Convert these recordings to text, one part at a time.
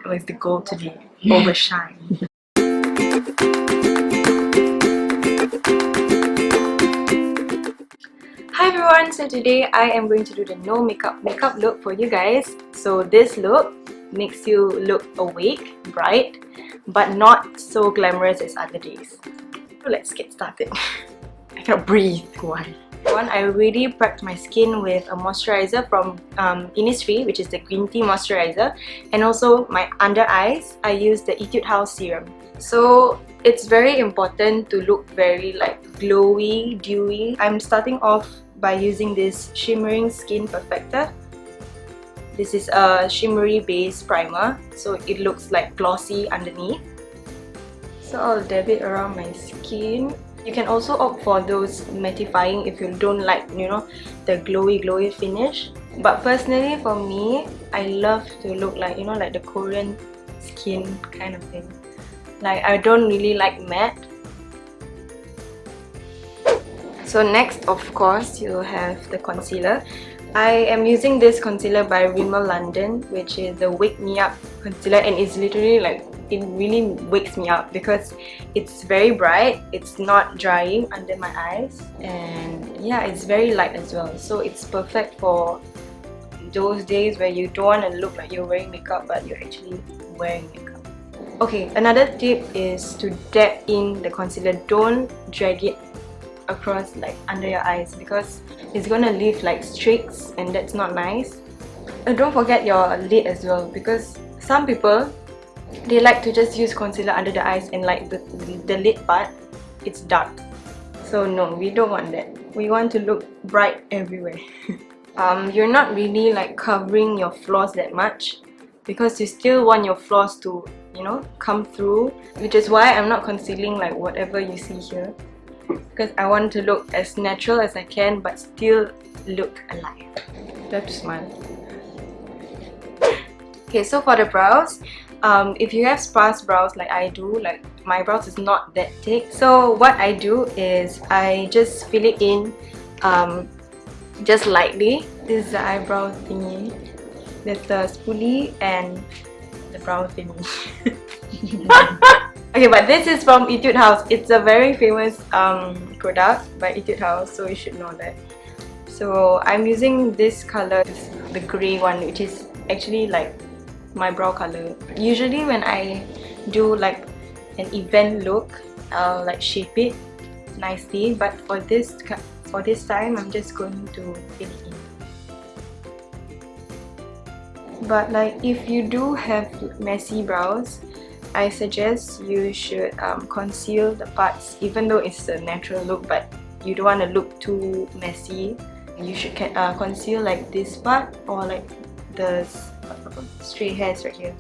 was the goal today. Overshine. Hi everyone, so today I am going to do the no makeup look for you guys. So this look makes you look awake, bright, but not so glamorous as other days. So let's get started. I cannot breathe. Why? One, I already prepped my skin with a moisturizer from Innisfree, which is the green tea moisturizer, and also my under eyes I use the Etude House serum. So it's very important to look very like glowy, dewy. I'm starting off by using this shimmering skin perfector. This is a shimmery base primer, so it looks like glossy underneath. So I'll dab it around my skin. You can also opt for those mattifying if you don't like, you know, the glowy finish. But personally for me, I love to look like, you know, like the Korean skin kind of thing. Like, I don't really like matte. So next, of course, you have the concealer. I am using this concealer by Rimmel London, which is the Wake Me Up concealer, and it's literally like, it really wakes me up because it's very bright, it's not drying under my eyes, and yeah, it's very light as well. So it's perfect for those days where you don't want to look like you're wearing makeup but you're actually wearing makeup. Okay, another tip is to dab in the concealer. Don't drag it across like under your eyes because it's gonna leave like streaks and that's not nice. And don't forget your lid as well, because some people, they like to just use concealer under the eyes and like the lid part, it's dark. So no, we don't want that. We want to look bright everywhere. You're not really like covering your flaws that much because you still want your flaws to, you know, come through, which is why I'm not concealing like whatever you see here, because I want to look as natural as I can but still look alive. Do I have to smile? Okay, so for the brows, if you have sparse brows like I do, like my brows is not that thick, so what I do is I just fill it in just lightly. This is the eyebrow thingy. There's the spoolie and the brow thingy. Okay, but this is from Etude House. It's a very famous product by Etude House, so you should know that. So I'm using this color, the grey one, which is actually like my brow color. Usually when I do like an event look, I'll like shape it nicely, but for this time I'm just going to fill it in. But like if you do have messy brows, I suggest you should conceal the parts, even though it's a natural look but you don't want to look too messy. You should conceal like this part or like the stray hairs right here.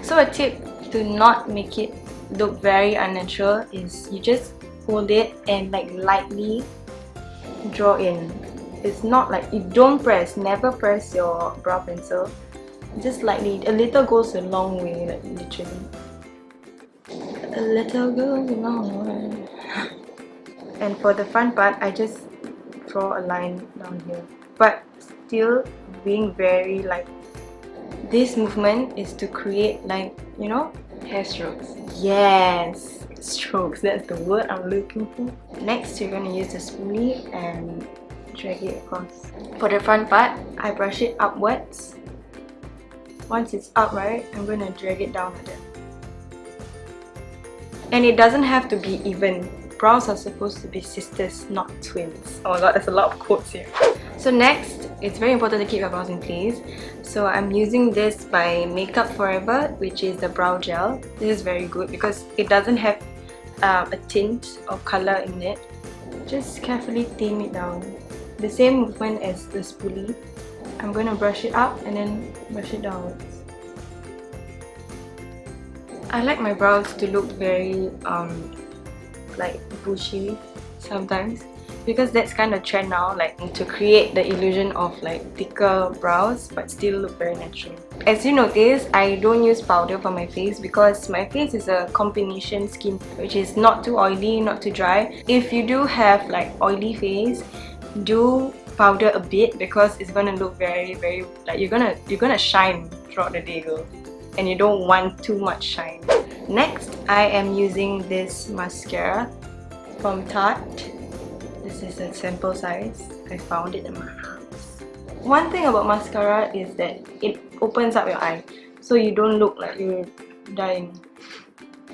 So a tip to not make it look very unnatural is you just hold it and like lightly draw in. It's not like, you don't press, never press your brow pencil. Just lightly, a little goes a long way, like literally. A little goes a long way. And for the front part, I just draw a line down here, but still being very like, this movement is to create like, you know, hair strokes. Yes, strokes, that's the word I'm looking for. Next, you're going to use the spoolie and drag it across. For the front part, I brush it upwards. Once it's up, right, I'm going to drag it down like that. And it doesn't have to be even. Brows are supposed to be sisters, not twins. Oh my god, there's a lot of quotes here. So next, it's very important to keep your brows in place. So I'm using this by Makeup Forever, which is the brow gel. This is very good because it doesn't have a tint of color in it. Just carefully tame it down. The same movement as the spoolie. I'm going to brush it up and then brush it downwards. I like my brows to look very like bushy sometimes, because that's kind of trend now, like to create the illusion of like thicker brows but still look very natural. As you notice, I don't use powder for my face because my face is a combination skin, which is not too oily, not too dry. If you do have like oily face, do powder a bit because it's gonna look very like you're gonna shine throughout the day, girl. and you don't want too much shine. Next, I am using this mascara from Tarte. This is a sample size. I found it in my house. One thing about mascara is that it opens up your eye, so you don't look like you're dying.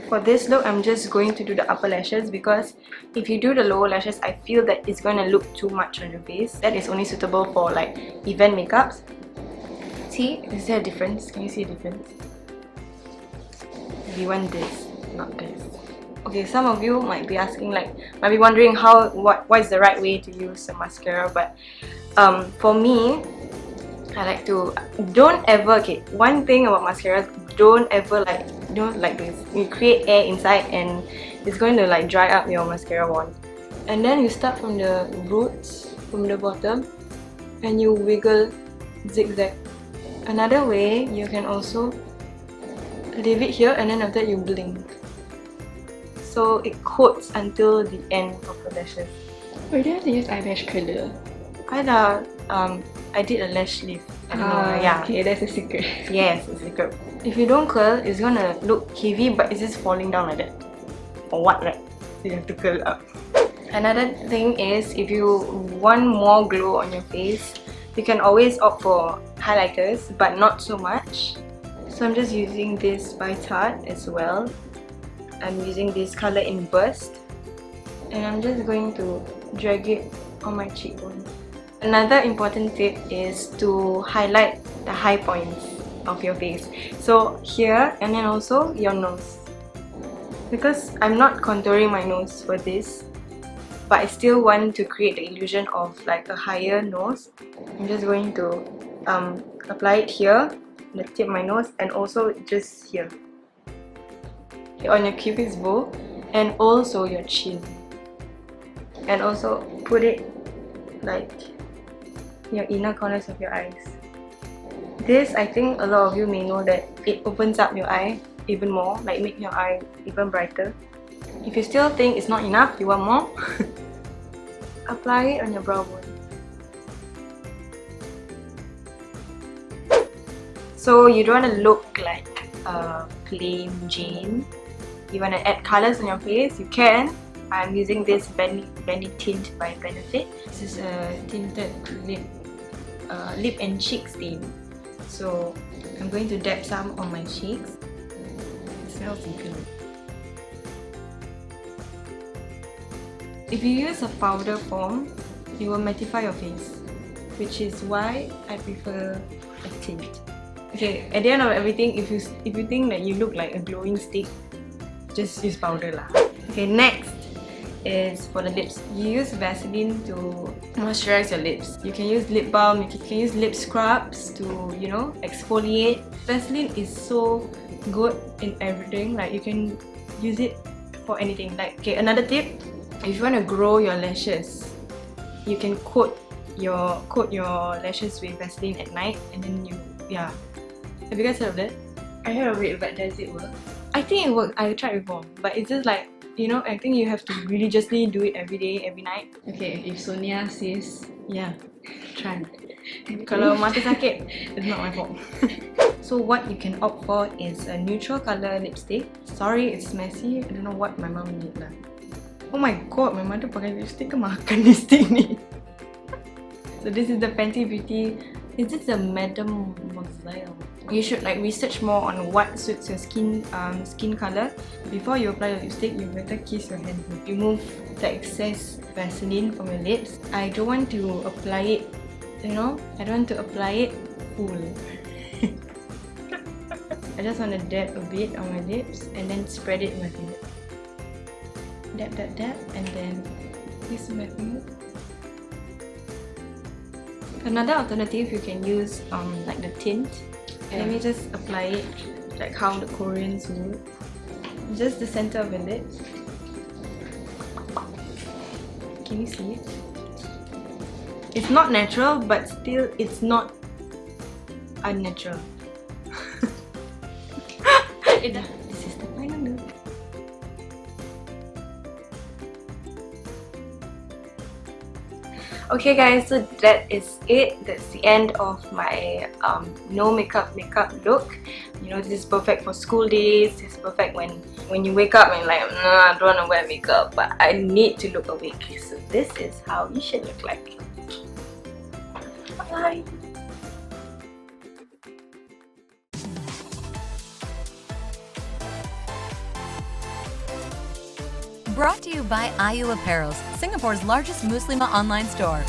For this look, I'm just going to do the upper lashes because if you do the lower lashes, I feel that it's going to look too much on your face. That is only suitable for like event makeups. See, is there a difference? Can you see a difference? You want this, not this. Okay, some of you might be asking, like, might be wondering what is the right way to use a mascara, but for me, I like to, don't ever, okay, one thing about mascara, don't like this. You create air inside and it's going to like dry up your mascara wand. And then you start from the roots, from the bottom, and you wiggle zigzag. Another way, you can also leave it here and then after that you blink. So it coats until the end of the lashes. Why do you have to use eyelash curler? I did a lash lift. I don't know. Yeah. Okay, that's a secret. Yes, it's a secret. If you don't curl, it's gonna look heavy, but it's just falling down like that. Or what, right? So you have to curl up. Another thing is, if you want more glow on your face, you can always opt for highlighters, but not so much. So I'm just using this by Tarte as well. I'm using this color in Burst, and I'm just going to drag it on my cheekbone. Another important tip is to highlight the high points of your face. So here, and then also your nose. Because I'm not contouring my nose for this, but I still want to create the illusion of like a higher nose. I'm just going to apply it here, the tip of my nose, and also just here. On your cupid's bow, and also your chin. And also put it like your inner corners of your eyes. This, I think a lot of you may know that it opens up your eye even more, like make your eye even brighter. If you still think it's not enough, you want more, apply it on your brow bone. So you don't want to look like a plain Jane. You want to add colours on your face, you can. I'm using this Benny Tint by Benefit. This is a tinted lip and cheek stain. So I'm going to dab some on my cheeks. It smells good. If you use a powder form, it will mattify your face, which is why I prefer a tint. Okay, at the end of everything, if you think that you look like a glowing stick, just use powder lah. Okay, next is for the lips. You use Vaseline to moisturize your lips. You can use lip balm, you can use lip scrubs to, you know, exfoliate. Vaseline is so good in everything, like you can use it for anything. Like, okay, another tip, if you want to grow your lashes, you can coat your lashes with Vaseline at night, and then yeah. Have you guys heard of that? I heard of it, but does it work? I think it works. I tried before, but it's just like, you know, I think you have to religiously do it every day, every night. Okay, if Sonia says, yeah, try. Kalau mata sakit, it's not my fault. So what you can opt for is a neutral color lipstick. Sorry, it's messy. I don't know what my mom did lah. Oh my god, my mother pakai lipstick ke makan lipstick ni? So this is the Fenty Beauty. Is this a Madame Moselle? You should like research more on what suits your skin color. Before you apply your lipstick, you better kiss your hand. Remove the excess Vaseline from your lips. I don't want to apply it, you know, I don't want to apply it full. I just want to dab a bit on my lips and then spread it in my finger. Dab, dab, dab, and then kiss my finger. Another alternative, you can use like the tint. Let me just apply it like how the Koreans would. Just the center of your lips. Can you see it? It's not natural, but still it's not unnatural. This is the final look. Okay guys, so that is it. That's the end of my no makeup look. You know, this is perfect for school days. This is perfect when you wake up and like, nah, I don't want to wear makeup, but I need to look awake. So this is how you should look like. Bye. Brought to you by Ayu Apparels, Singapore's largest Muslima online store.